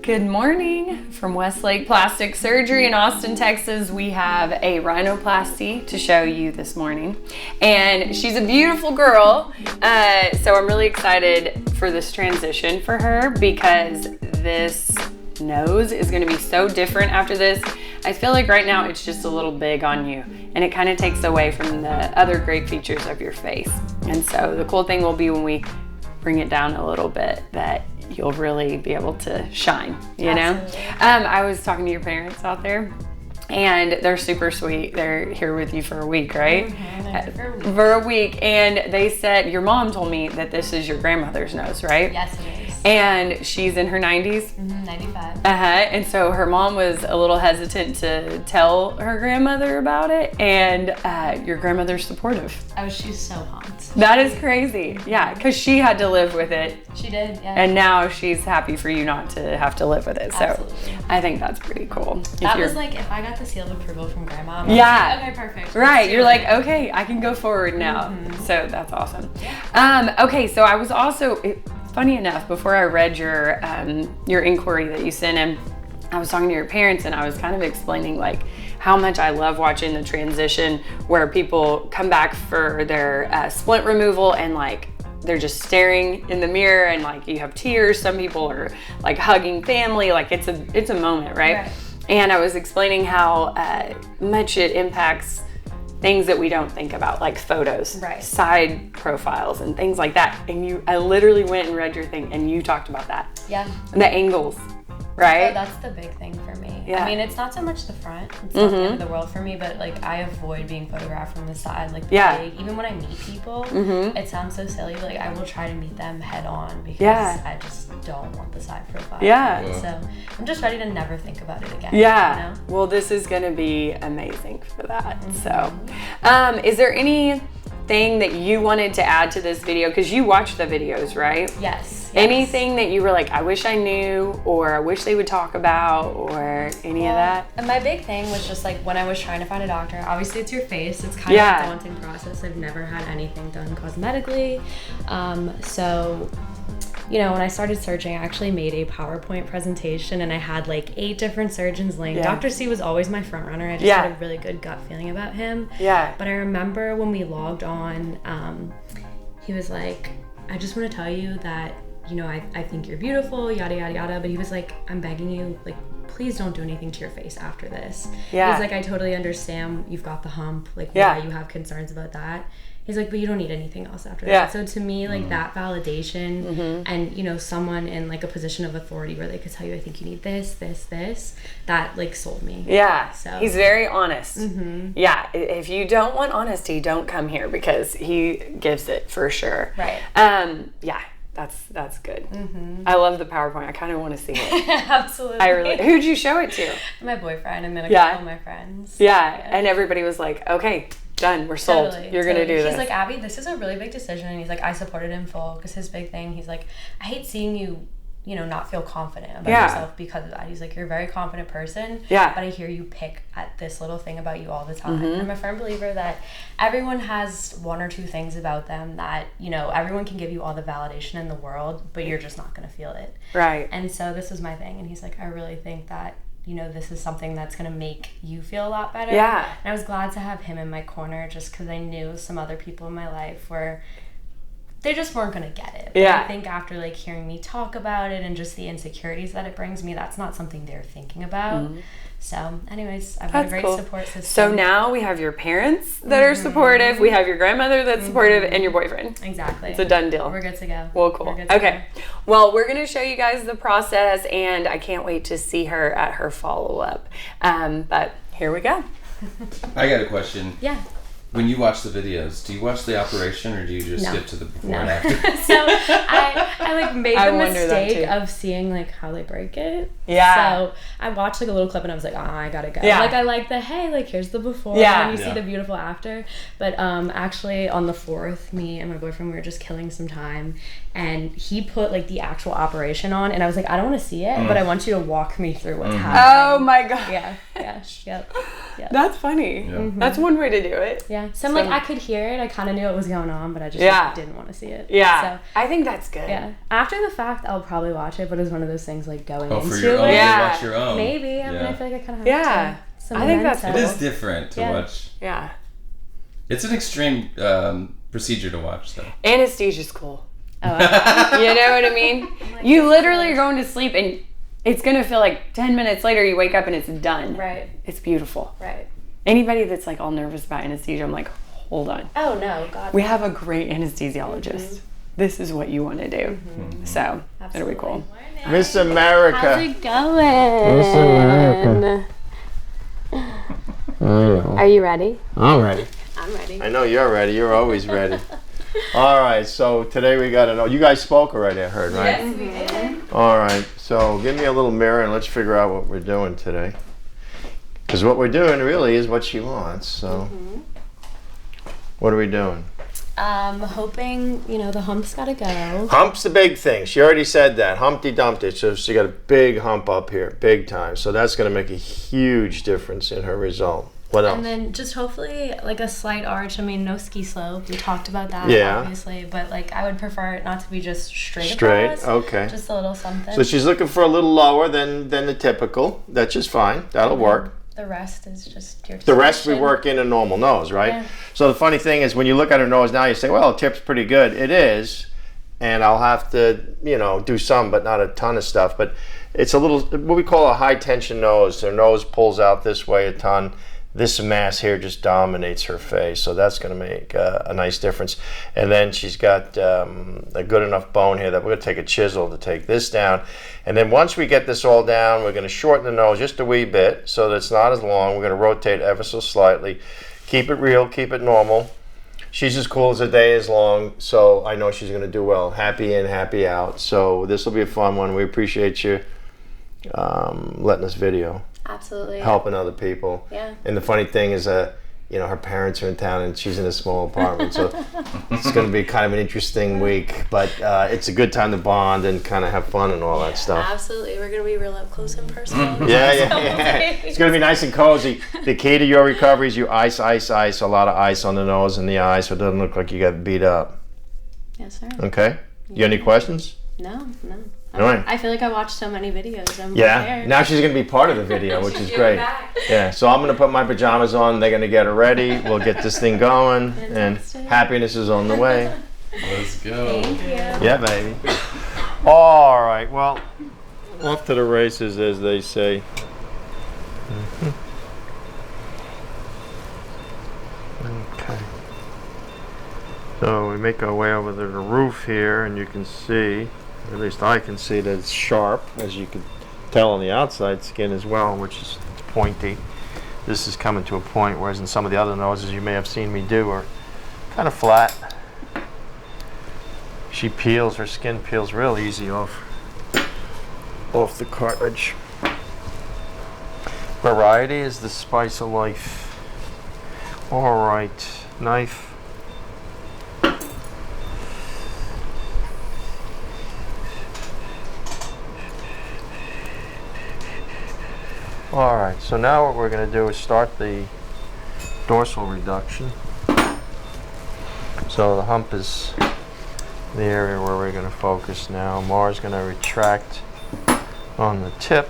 Good morning from Westlake Plastic Surgery in Austin, Texas. We have a rhinoplasty to show you this morning, and she's a beautiful girl. So I'm really excited for this transition for her because this nose is going to be so different after this. I feel like right now it's just a little big on you, and it kind of takes away from the other great features of your face. And so the cool thing will be when we bring it down a little bit that you'll really be able to shine, you know? I was talking to your parents out there, and they're super sweet. They're here with you for a week, right? Mm-hmm, for a week. And they said, your mom told me that this is your grandmother's nose, right? Yes, it is. And she's in her 90s? 95. And so her mom was a little hesitant to tell her grandmother about it, and your grandmother's supportive. Oh, she's so pumped. That is crazy. Yeah, because she had to live with it. She did, yeah. And now she's happy for you not to have to live with it. So Absolutely. I think that's pretty cool. That was like, if I got the seal of approval from grandma, I'm yeah. like, okay, perfect. Right. You're like, okay, I can go forward now. Mm-hmm. So that's awesome. Okay, so I was also, funny enough, before I read your inquiry that you sent in, I was talking to your parents and I was kind of explaining like how much I love watching the transition where people come back for their splint removal and like they're just staring in the mirror and like you have tears. Some people are like hugging family, like it's a moment, right? And I was explaining how much it impacts things that we don't think about, like photos, side profiles and things like that. And I literally went and read your thing and you talked about that. Yeah. And the angles, right? So that's the big thing for me. Yeah. I mean, it's not so much the front. It's not the end of the world for me, but like I avoid being photographed from the side. Like big, even when I meet people, it sounds so silly, but like I will try to meet them head on because I just don't want the side profile. Yeah. So I'm just ready to never think about it again. Yeah. You know? Well, this is going to be amazing for that. So, is there anything that you wanted to add to this video? Because you watched the videos, right? Yes. Anything that you were like, I wish I knew, or I wish they would talk about, or any of that? And my big thing was just like when I was trying to find a doctor, obviously it's your face. It's kind of a daunting process. I've never had anything done cosmetically. So, you know, when I started searching, I actually made a PowerPoint presentation and I had like 8 different surgeons linked. Dr. C was always my front runner. I just had a really good gut feeling about him. Yeah. But I remember when we logged on, he was like, I just want to tell you that, you know, I think you're beautiful, yada, yada, yada. But he was like, I'm begging you, like, please don't do anything to your face after this. Yeah. He's like, I totally understand you've got the hump, like why you have concerns about that. He's like, but you don't need anything else after that. So to me, like that validation and, you know, someone in like a position of authority where they could tell you, I think you need this, that like sold me. Yeah. So he's very honest. Yeah. If you don't want honesty, don't come here because he gives it for sure. Right. Yeah. That's good. I love the PowerPoint. I kind of want to see it. Absolutely. Who'd you show it to? My boyfriend and then a couple of my friends. Yeah. And everybody was like, okay, done. We're sold. You're going to do this. He's like, Abby, this is a really big decision. And he's like, I supported him full because his big thing, he's like, I hate seeing you, you know, not feel confident about yourself because of that. He's like, you're a very confident person. Yeah. But I hear you pick at this little thing about you all the time. I'm a firm believer that everyone has 1 or 2 things about them that, you know, everyone can give you all the validation in the world, but you're just not going to feel it. Right. And so this was my thing. And he's like, I really think that, you know, this is something that's going to make you feel a lot better. Yeah. And I was glad to have him in my corner just because I knew some other people in my life were, they just weren't going to get it. But I think after like hearing me talk about it and just the insecurities that it brings me, that's not something they're thinking about. So anyways, I've got a great support system. So now we have your parents that are supportive, we have your grandmother that's supportive, and your boyfriend. Exactly. It's a done deal. We're good to go. Well, cool. Okay. Well, we're going to show you guys the process, and I can't wait to see her at her follow-up. But here we go. I got a question. Yeah. When you watch the videos, do you watch the operation or do you just skip to the before and after? So I like made the mistake of seeing like how they break it. Yeah. So I watched like a little clip and I was like, I gotta go. Yeah. Like I like the, hey, like here's the before and you see the beautiful after. But actually on the 4th, me and my boyfriend, we were just killing some time and he put like the actual operation on and I was like, I don't want to see it, but I want you to walk me through what's happening. Oh my God. Yeah. Yep. That's funny. Yeah. That's one way to do it. Yeah. So I'm like, I could hear it. I kind of knew what was going on, but I just didn't want to see it. Yeah. So, I think that's good. yeah. After the fact, I'll probably watch it, but it's one of those things like going into for your own, it. you watch your own. Maybe. I mean, I feel like I kind of have Yeah. to. I think that's It is different to watch. Yeah. It's an extreme procedure to watch, though. Anesthesia's cool. Oh, You know what I mean? You literally are going to sleep and it's going to feel like 10 minutes later you wake up and it's done. right. It's beautiful. Right. Anybody that's like all nervous about anesthesia, I'm like, hold on. Oh, no. God. We have a great anesthesiologist. This is what you want to do. So, it'll be cool. Miss America. How's it going? Miss America. Are you ready? I'm ready. I'm ready. I know you're ready. You're always ready. All right, so today we got to know. You guys spoke already, I heard, right? Yes, we did. All right, so give me a little mirror and let's figure out what we're doing today. Because what we're doing really is what she wants, so. What are we doing? Hoping, the hump's gotta go. Hump's the big thing. She already said that. Humpty Dumpty. So she got a big hump up here, big time. So that's going to make a huge difference in her result. What else? And then just hopefully like a slight arch. I mean, no ski slope. We talked about that, obviously. But like, I would prefer it not to be just straight across. Okay. Just a little something. So she's looking for a little lower than the typical. That's just fine. That'll work. The rest is just your The rest we discretion. work in a normal nose, right? Yeah. So the funny thing is when you look at her nose now, you say, well, the tip's pretty good. It is. And I'll have to, do some, but not a ton of stuff. But it's a little, what we call a high tension nose. Her nose pulls out this way a ton. This mass here just dominates her face. So that's going to make a nice difference. And then she's got a good enough bone here that we're going to take a chisel to take this down. And then once we get this all down, we're going to shorten the nose just a wee bit so that it's not as long. We're going to rotate ever so slightly. Keep it real, keep it normal. She's as cool as the day is long, so I know she's going to do well. Happy in, happy out. So this will be a fun one. We appreciate you letting us video. Absolutely. Helping other people. Yeah. And the funny thing is, her parents are in town and she's in a small apartment, so it's going to be kind of an interesting week. But it's a good time to bond and kind of have fun and all that stuff. Absolutely. We're going to be real up close and personal. Yeah. It's going to be nice and cozy. The key to your recovery is you ice. A lot of ice on the nose and the eyes so it doesn't look like you got beat up. Yes, sir. Okay? You got any questions? No. All right. I feel like I watched so many videos. I'm Yeah, prepared. now she's going to be part of the video, which is great. Yeah, so I'm going to put my pajamas on. They're going to get her ready. We'll get this thing going, and happiness is on the way. Let's go. Thank you. Yeah, baby. All right, well, off to the races, as they say. Okay. So we make our way over to the roof here, and you can see, at least I can see, that it's sharp, as you can tell on the outside skin as well, which is pointy. This is coming to a point, whereas in some of the other noses you may have seen me do are kind of flat. She peels, her skin peels real easy off the cartilage. Variety is the spice of life. All right, knife. All right, so now what we're going to do is start the dorsal reduction. So the hump is the area where we're going to focus now. Mara's going to retract on the tip.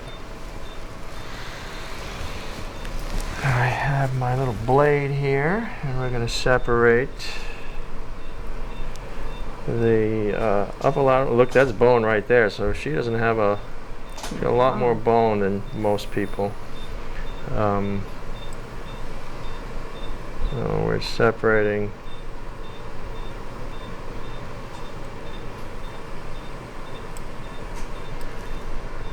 I have my little blade here, and we're going to separate the upper lateral. Look, that's bone right there, so she doesn't have a lot more bone than most people. So we're separating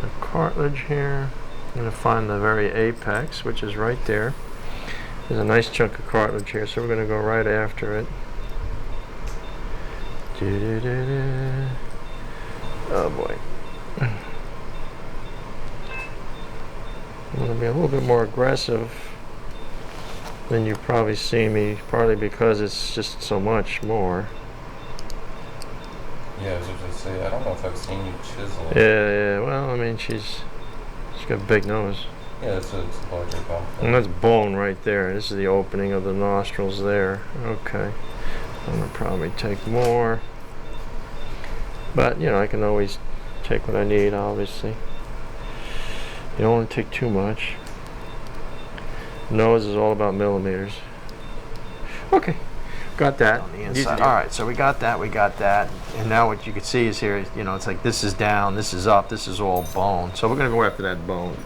the cartilage here. I'm going to find the very apex, which is right there. There's a nice chunk of cartilage here, so we're going to go right after it. Oh boy. I'm going to be a little bit more aggressive than you probably see me, partly because it's just so much more. Yeah, I was just going to say, I don't know if I've seen you chisel. Yeah, well, I mean, she's got a big nose. Yeah, that's what it's larger bone. And that's bone right there. This is the opening of the nostrils there. Okay. I'm gonna probably take more. But, you know, I can always take what I need, obviously. You don't want to take too much. Nose is all about millimeters. Okay. Got that. On the inside. All right, so we got that. And now what you can see is here, you know, it's like this is down, this is up, this is all bone. So we're gonna go after that bone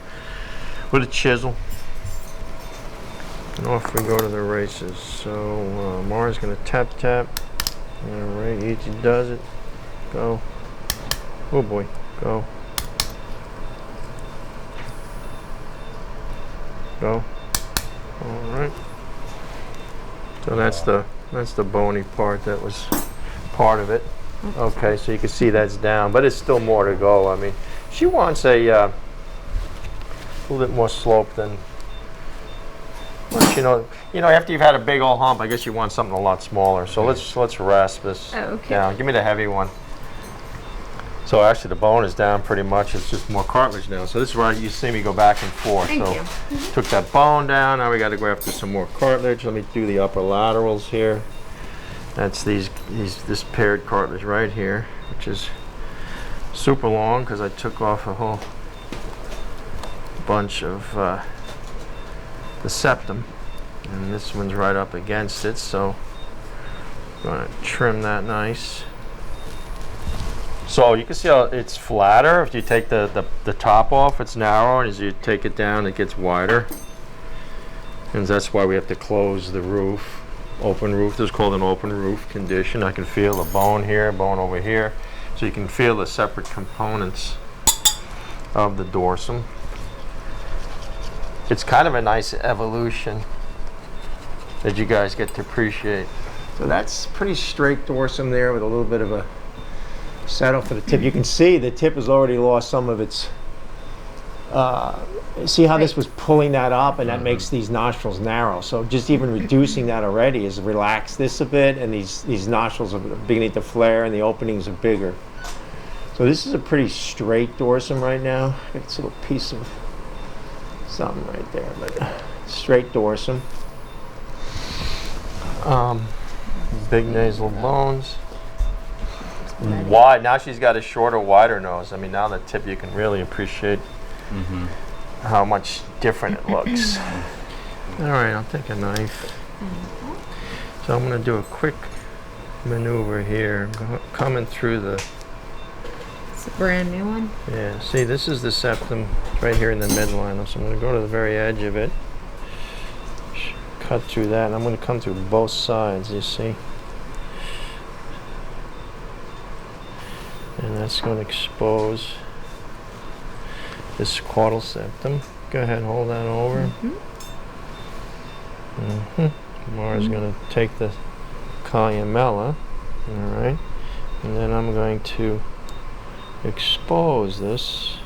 with a chisel. And off we go to the races. So Mara's gonna tap. All right, easy does it. Go. Oh boy, go. Go. All right. So that's the bony part that was part of it. Okay, so you can see that's down, but it's still more to go. I mean, she wants a little bit more slope than. Well, you know, after you've had a big old hump, I guess you want something a lot smaller. So let's rasp this down. Give me the heavy one. So actually, the bone is down pretty much. It's just more cartilage now. So this is where you see me go back and forth. Thank you. Took that bone down. Now we got to go after some more cartilage. Let me do the upper laterals here. That's this paired cartilage right here, which is super long because I took off a whole bunch of the septum, and this one's right up against it. So I'm going to trim that nice. So you can see how it's flatter. If you take the top off, it's narrow, and as you take it down, it gets wider. And that's why we have to close the roof. Open roof, this is called an open roof condition. I can feel a bone here, bone over here. So you can feel the separate components of the dorsum. It's kind of a nice evolution that you guys get to appreciate. So that's pretty straight dorsum there with a little bit of a settle for the tip. You can see the tip has already lost some of its see how this was pulling that up, and that makes these nostrils narrow. So just even reducing that already has relaxed this a bit, and these nostrils are beginning to flare and the openings are bigger. So this is a pretty straight dorsum right now. It's a little piece of something right there, but straight dorsum. Big nasal bones. Wide. Now she's got a shorter, wider nose. I mean, now the tip you can really appreciate how much different it looks. All right, I'll take a knife. So I'm going to do a quick maneuver here, coming through the. It's a brand new one. Yeah. See, this is the septum right here in the midline. So I'm going to go to the very edge of it, cut through that, and I'm going to come through both sides. You see. And that's going to expose this caudal septum. Go ahead, hold that over. Mara's going to take the columella, all right, and then I'm going to expose this.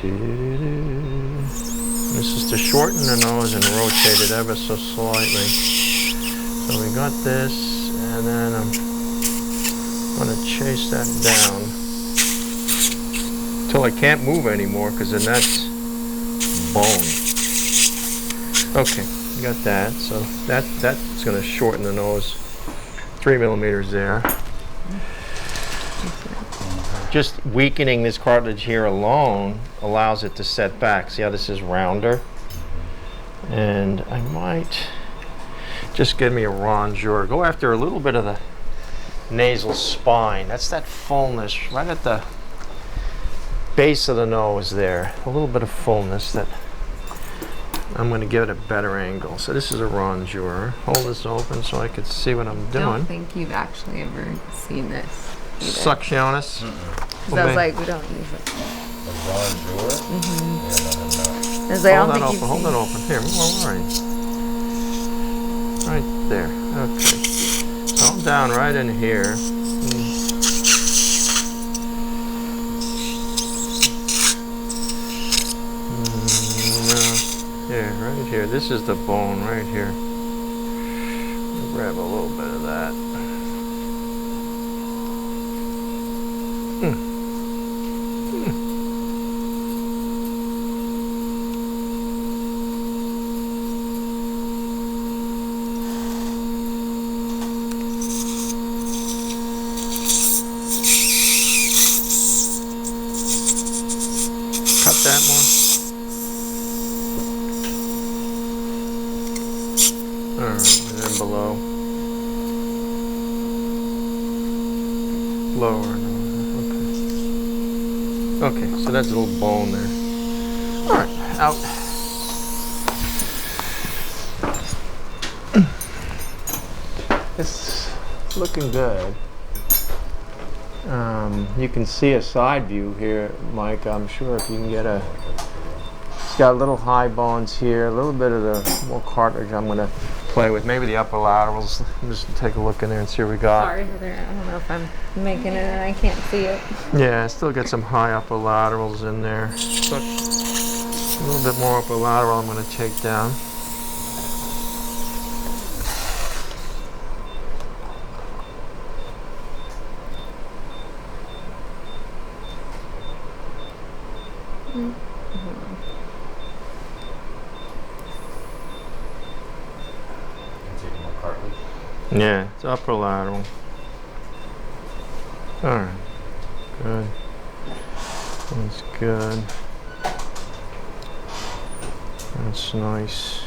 This is to shorten the nose and rotate it ever so slightly. So we got this, and then I'm going to chase that down until I can't move anymore, because then that's bone. Okay, got that. So that's going to shorten the nose 3 millimeters there. Just weakening this cartilage here alone allows it to set back. See how this is rounder? And I might just give me a rongeur. Go after a little bit of the nasal spine. That's that fullness right at the base of the nose there. A little bit of fullness that I'm going to give it a better angle. So this is a rongeur. Hold this open so I can see what I'm doing. I don't think you've actually ever seen this either. Suctionist. Because I was like, we don't use it. A rongeur? I was like, I don't think you've Hold that open. Here, right there. Okay. So I'm down right in here. Here, right here. This is the bone right here. I'll grab a little bit of that. Okay, so that's a little bone there. All right, out. It's looking good. You can see a side view here, Mike. I'm sure if you can get a. It's got little high bones here, a little bit of the more cartilage I'm going to play with. Maybe the upper laterals. Just take a look in there and see what we got. Sorry, Heather. I don't know if I'm making it and I can't see it. Yeah, I still get some high upper laterals in there. But a little bit more upper lateral I'm going to take down. Yeah, it's upper lateral. Alright, good. That's good. That's nice.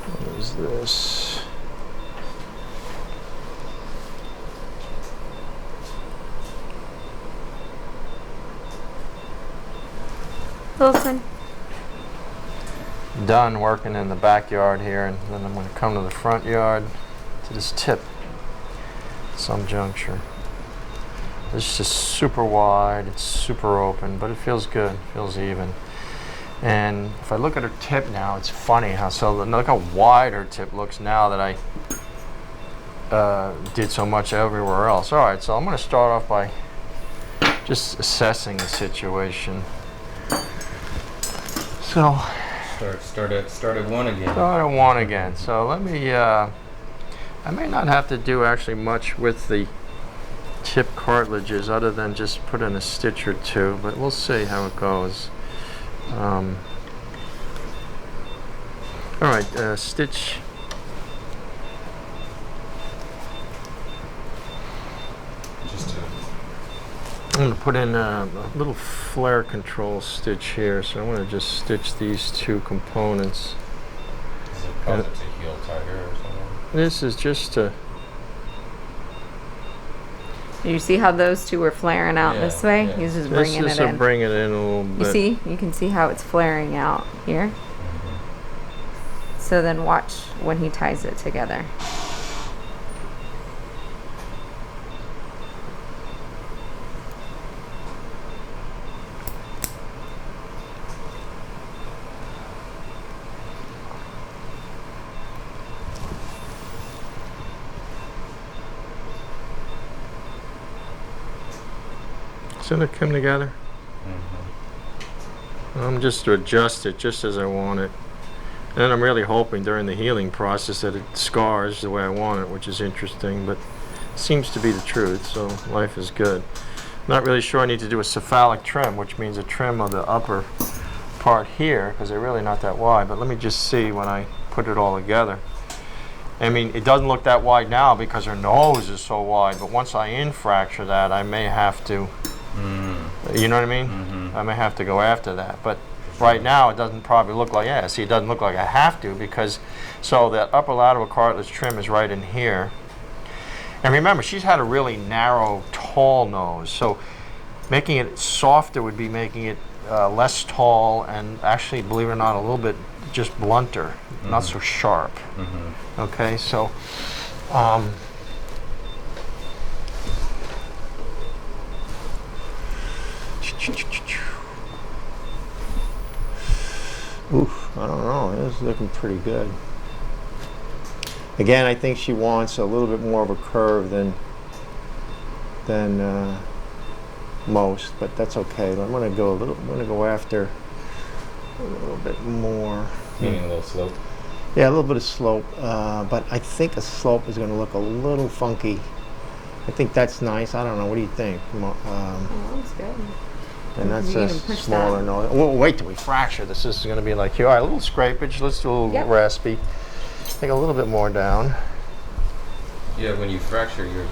What is this? Wilson. Done working in the backyard here, and then I'm going to come to the front yard to this tip at some juncture. It's just super wide, it's super open, but it feels good, it feels even. And if I look at her tip now, it's funny how look how wide her tip looks now that I did so much everywhere else. All right, so I'm going to start off by just assessing the situation. So. Start at 1 again. Start at 1 again. So let me, I may not have to do actually much with the tip cartilages other than just put in a stitch or two, but we'll see how it goes. All right, stitch. I'm going to put in a little flare control stitch here, so I'm going to just stitch these two components. Does it cause it to heal tighter or something? This is just to... You see how those two are flaring out this way? Yeah. He's just bringing it in. This is to bring it in a little bit. You see? You can see how it's flaring out here. So then watch when he ties it together. So they come together. I'm just to adjust it just as I want it. And I'm really hoping during the healing process that it scars the way I want it, which is interesting, but it seems to be the truth, so life is good. Not really sure I need to do a cephalic trim, which means a trim of the upper part here, because they're really not that wide, but let me just see when I put it all together. I mean, it doesn't look that wide now because her nose is so wide, but once I infracture that, I may have to, you know what I mean? I may have to go after that, but right now it doesn't probably look like, yeah, see, it doesn't look like I have to because, so that upper lateral cartilage trim is right in here. And remember, she's had a really narrow, tall nose, so making it softer would be making it less tall and actually, believe it or not, a little bit just blunter, not so sharp. Okay, so oof, I don't know, it's looking pretty good. Again, I think she wants a little bit more of a curve than most, but that's okay. I'm gonna go after a little bit more. Meaning a little slope. Yeah, a little bit of slope, but I think a slope is gonna look a little funky. I think that's nice. I don't know. What do you think? That's good. And that's a smaller nose. We'll wait till we fracture. This is going to be like here. All right, a little scrapage. Let's do a little raspy. Take a little bit more down. Yeah, when you fracture, you're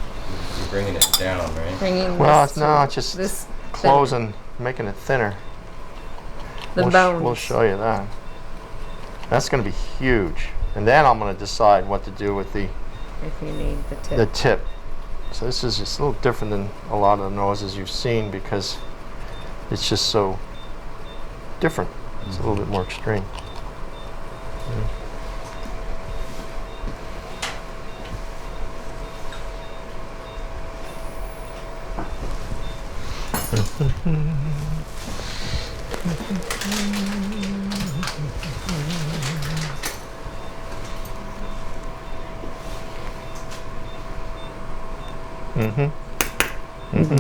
bringing it down, right? Well, it's just this closing, making it thinner. The bones. We'll show you that. That's going to be huge. And then I'm going to decide what to do with the if you need the tip. The tip. So this is just a little different than a lot of the noses you've seen because it's just so different. It's a little bit more extreme.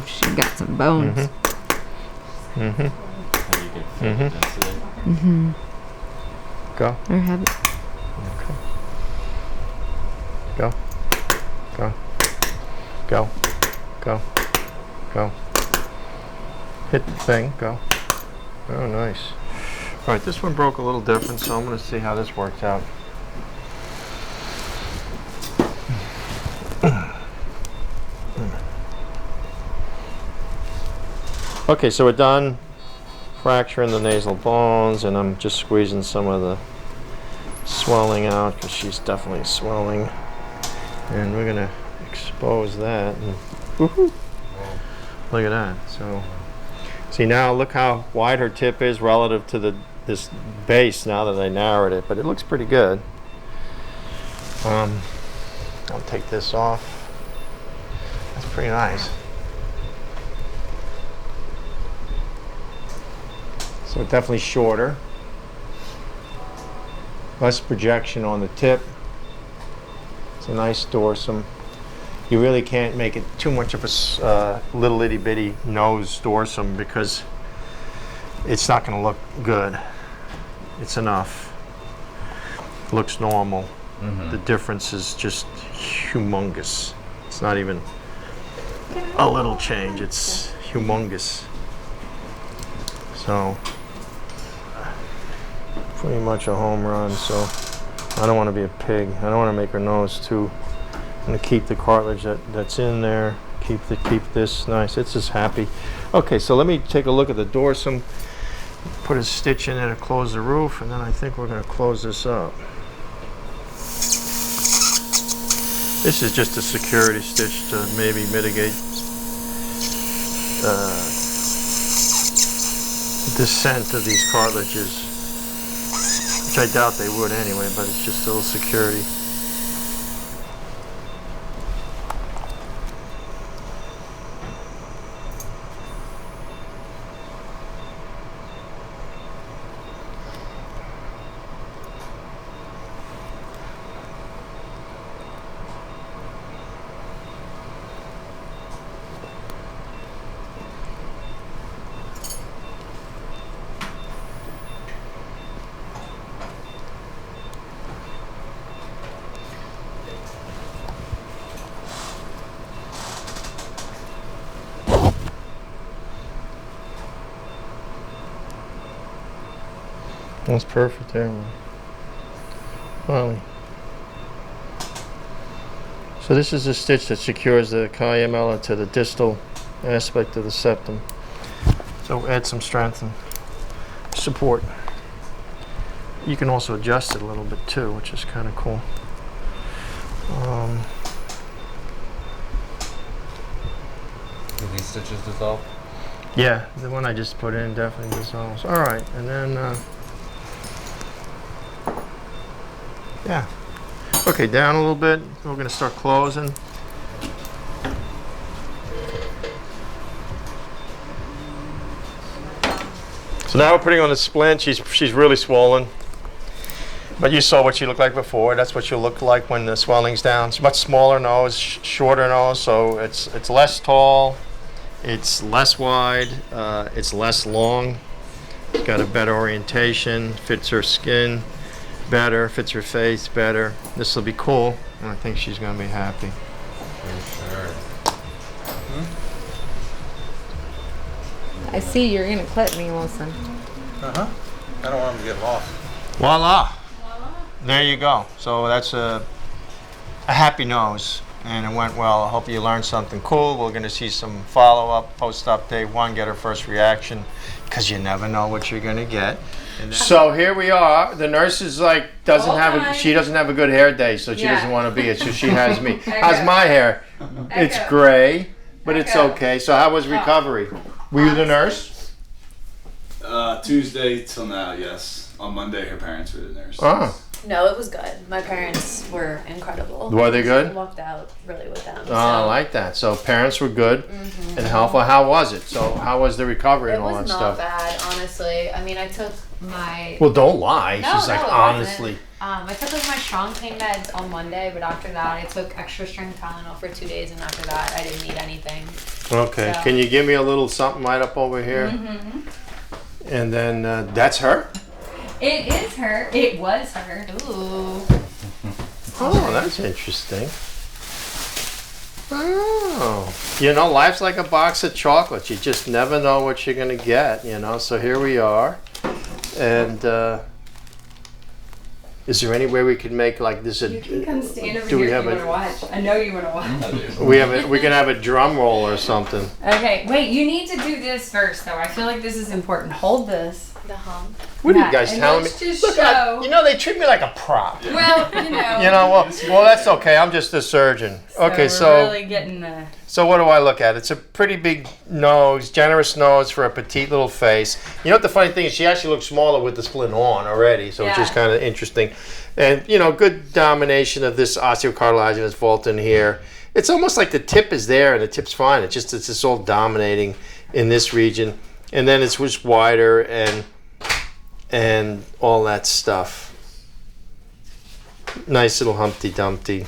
She got some bones. Go. Or have it. Okay. Go. Go. Go. Go. Go. Hit the thing. Go. Oh, nice. All right, this one broke a little different, so I'm going to see how this works out. Okay, so we're done fracturing the nasal bones, and I'm just squeezing some of the swelling out because she's definitely swelling. And we're gonna expose that. And woohoo! Look at that. So, see now, look how wide her tip is relative to this base. Now that I narrowed it, but it looks pretty good. I'll take this off. That's pretty nice. So definitely shorter, less projection on the tip. It's a nice dorsum. You really can't make it too much of a little itty bitty nose dorsum because it's not going to look good. It's enough. Looks normal. The difference is just humongous. It's not even a little change. It's humongous. So pretty much a home run. So I don't want to be a pig. I don't want to make her nose too. I'm going to keep the cartilage that's in there. Keep this nice. It's just happy. Okay, so let me take a look at the dorsum. Put a stitch in there to close the roof, and then I think we're going to close this up. This is just a security stitch to maybe mitigate descent of these cartilages, which I doubt they would anyway, but it's just a little security. That's perfect there, man. Finally. So this is a stitch that secures the columella to the distal aspect of the septum. So add some strength and support. You can also adjust it a little bit too, which is kind of cool. Do these stitches dissolve? Yeah, the one I just put in definitely dissolves. All right, and then yeah. Okay, down a little bit. We're going to start closing. So now we're putting on the splint. She's really swollen. But you saw what she looked like before. That's what she'll look like when the swelling's down. It's much smaller nose, shorter nose, so it's less tall, it's less wide, it's less long. It's got a better orientation, fits her skin better, fits her face better. This will be cool, and I think she's going to be happy. For sure. I see you're gonna clip me, Wilson. I don't want them to get lost. Voila! There you go. So that's a happy nose, and it went well. I hope you learned something cool. We're going to see some follow-up post-op day 1, get her first reaction, because you never know what you're going to get. So here we are. The nurse is like, she doesn't have a good hair day, so she doesn't want to be it. So she has me. How's my hair? It's gray, but it's okay. So how was recovery? Were you the nurse? Tuesday till now, yes. On Monday, her parents were the nurses. Oh. No, it was good. My parents were incredible. Were they good? I walked out really with them. Oh, I like that. So parents were good and helpful. How was it? So how was the recovery and all that stuff? It was not bad, honestly. I mean, I took my... Well, don't lie. No, She's like, it honestly. wasn't. I took like my strong pain meds on Monday, but after that, I took extra strength Tylenol for 2 days, and after that, I didn't need anything. Okay. So. Can you give me a little something right up over here? And then that's her? It is her. It was her. Ooh. Oh, that's interesting. Oh. You know, life's like a box of chocolates. You just never know what you're going to get, you know. So here we are. And is there any way we could make like this? You can come stand over do here we if have you want to watch. I know you want to watch. We can have a drum roll or something. Okay, wait, you need to do this first, though. I feel like this is important. Hold this. The hump. What are Yeah, you guys and telling me? let's just Look, show- you know, they treat me like a prop. Well, you know. You know, well, that's okay. I'm just a surgeon. Okay, we're so really getting the... so what do I look at? It's a pretty big nose, generous nose for a petite little face. You know what the funny thing is? She actually looks smaller with the splint on already, so it's just kind of interesting. And, you know, good domination of this osteocartilaginous vault in here. It's almost like the tip is there and the tip's fine. It's just all dominating in this region. And then it's just wider and all that stuff. Nice little Humpty Dumpty.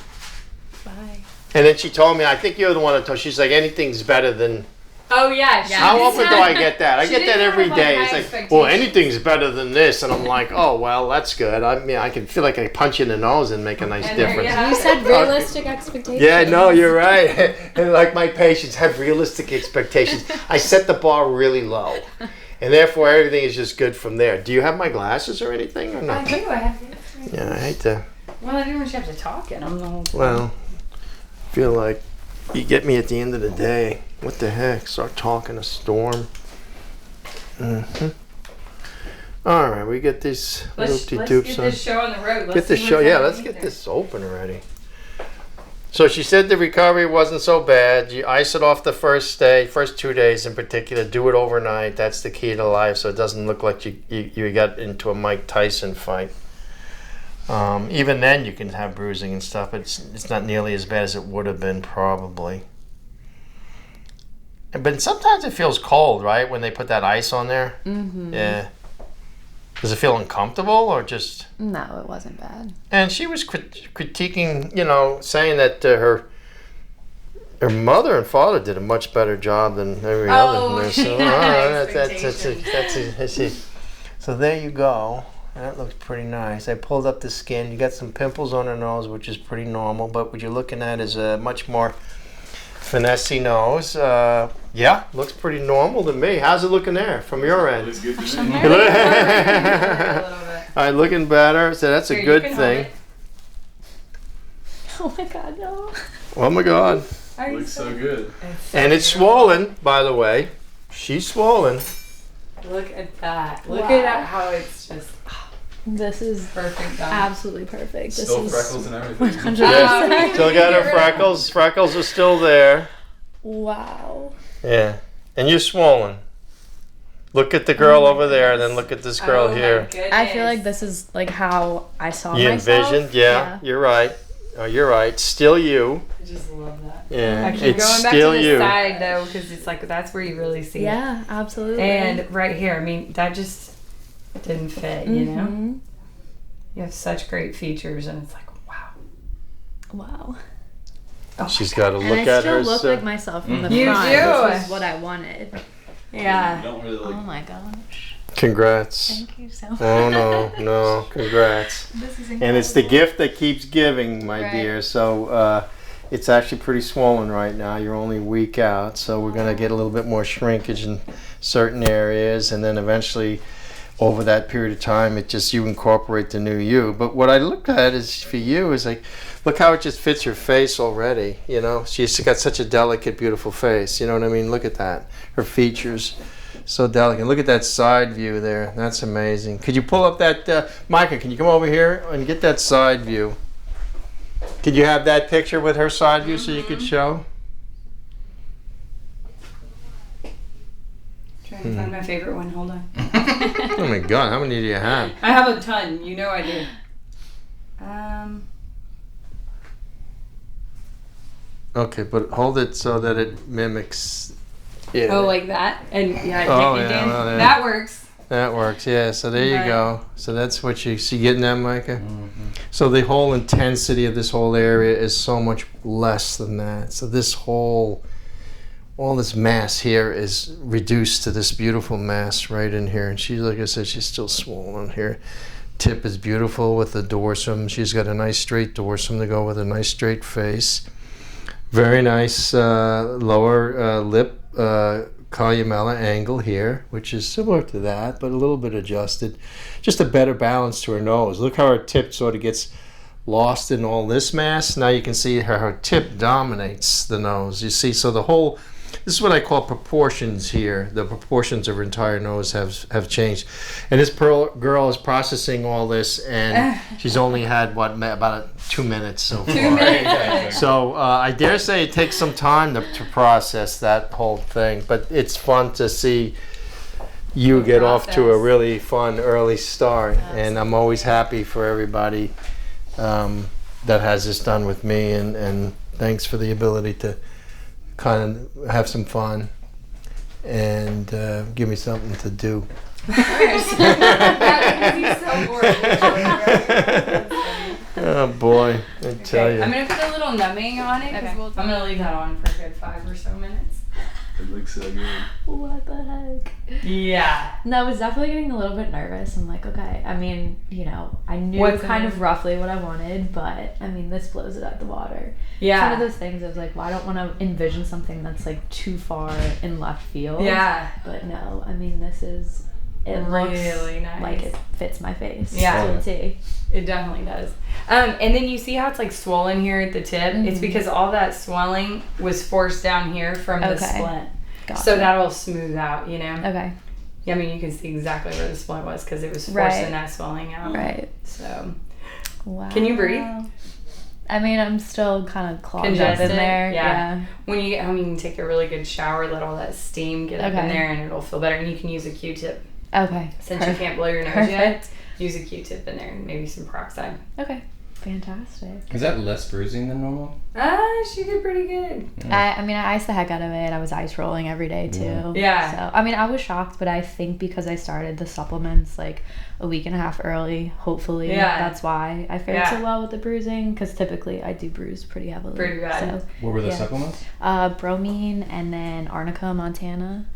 Bye. And then she told me, I think you're the one that told, she's like, anything's better than... Oh, yeah. How often do I get that? I She get that didn't every have, day. like, It's high like, expectations. well, anything's better than this. And I'm like, oh, well, that's good. I mean, I can feel like I punch you in the nose and make a nice And there you difference. have You it. said realistic expectations. Yeah, no, you're right. And like my patients have realistic expectations. I set the bar really low. And therefore, everything is just good from there. Do you have my glasses or anything? Or I not? do. I have it. Yeah, I hate to. Well, I didn't want you to have to talk in them the whole time. Well, feel like you get me at the end of the day. What the heck? Start talking a storm. All right, we get these Let's loopy get toops this show on the road. Let's Get this see show. what's Yeah, let's underneath get it. this open already. So she said the recovery wasn't so bad. You ice it off the first day, first 2 days in particular. Do it overnight. That's the key to life, so it doesn't look like you got into a Mike Tyson fight. Even then, you can have bruising and stuff. It's not nearly as bad as it would have been probably. But sometimes it feels cold, right? When they put that ice on there. Mm-hmm. Yeah. Does it feel uncomfortable or just? No, it wasn't bad. And she was critiquing, you know, saying that her mother and father did a much better job than every other nurse. So, that's so there you go. That looks pretty nice. I pulled up the skin. You got some pimples on her nose, which is pretty normal. But what you're looking at is a much more finesse nose. Yeah, looks pretty normal to me. How's it looking there from your end? Looks good to me. A little bit. All right, looking better. So that's Here, a you good can hold thing. it. Oh my god, no. Oh my God. Are you Looks so good. And it's swollen, by the way. She's swollen. Look at that. Look Wow. at how it's just This is perfect done. absolutely perfect. This Still is freckles and everything. 100%. Yeah. Still got her freckles. Freckles are still there. Wow. Yeah. And you're swollen. Look at the girl over there and then look at this girl Oh my here. goodness. I feel like this is like how I saw You myself. envisioned? Yeah, you're right. Oh, you're right. Still you. I just love that. Yeah. I keep It's going back still to the you. side though, because it's like that's where you really see it. Yeah, absolutely. And right here, I mean, that just didn't fit, you know? Mhm. You have such great features, and it's like, wow. Wow. Oh She's got to And look I at still her. look like myself from the You front, do. which was what I wanted. Yeah. Don't really Oh like. my gosh. Congrats. Thank you so much. Oh no, congrats. This is And it's the gift that keeps giving, my Right. dear. So it's actually pretty swollen right now. You're only a week out, so we're going to get a little bit more shrinkage in certain areas, and then eventually over that period of time, it just, you incorporate the new you. But what I look at is for you is like, look how it just fits her face already. You know, she's got such a delicate, beautiful face. You know what I mean? Look at that. Her features, so delicate. Look at that side view there. That's amazing. Could you pull up that, Micah, can you come over here and get that side view? Could you have that picture with her side view so you could show? Trying to find my favorite one. Hold on. Oh my God, how many do you have? I have a ton. You know I do. Okay, but hold it so that it mimics. Yeah. Oh, like that? And yeah, Oh, you yeah, dance. well, yeah. That works. That works, yeah. So there you Right. go. So that's what you see. Getting that, Micah? So the whole intensity of this whole area is so much less than that. So this whole, all this mass here is reduced to this beautiful mass right in here. And she's, like I said, she's still swollen here. Tip is beautiful with the dorsum. She's got a nice straight dorsum to go with a nice straight face. Very nice lower lip columella angle here, which is similar to that, but a little bit adjusted. Just a better balance to her nose. Look how her tip sort of gets lost in all this mass. Now you can see how her tip dominates the nose. You see, so the whole, this is what I call proportions here. The proportions of her entire nose have changed. And this girl is processing all this, and she's only had, what, about 2 minutes so far. 2 minutes. So I dare say it takes some time to process that whole thing, but it's fun to see you get off to a really fun early start. And I'm always happy for everybody that has this done with me, and thanks for the ability to kind of have some fun and give me something to do. Oh boy, I tell you. I'm gonna put a little numbing on it. Okay. I'm gonna leave that on for a good 5 or so minutes. It looks so good. What the heck? Yeah. No, I was definitely getting a little bit nervous. I'm like, okay, I mean, you know, I knew What's kind in of roughly what I wanted, but I mean, this blows it out the water. Yeah. It's one of those things I was like, well, I don't want to envision something that's like too far in left field. Yeah. But no, I mean, this is, it Really looks nice. like it fits my face. Yeah. To a T. It definitely does. And then you see how it's like swollen here at the tip? It's because all that swelling was forced down here from the Okay. splint. Gotcha. So that'll smooth out, you know? Okay. Yeah, I mean, you can see exactly where the splint was because it was forcing Right. that swelling out. Right. So, Wow. can you breathe? I mean, I'm still kind of clogged up Congested? in there. Yeah. When you get home, you can take a really good shower, let all that steam get up in Okay. there, and it'll feel better. And you can use a Q-tip. Okay. Since you can't blow your nose Perfect. yet, use a Q-tip in there and maybe some peroxide. Okay. Fantastic. Is that less bruising than normal? She did pretty good. I mean, I iced the heck out of it. I was ice rolling every day too. Yeah. So, I mean, I was shocked, but I think because I started the supplements like a week and a half early, hopefully, that's why I fared so well with the bruising. Because typically I do bruise pretty heavily. Pretty bad. So, What were the Yeah. supplements? bromine and then arnica, Montana.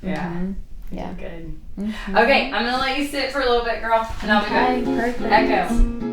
Yeah. Mhm. Yeah. Good. Mhm. Okay, I'm gonna let you sit for a little bit, girl, and I'll be Okay, back. perfect. Echo.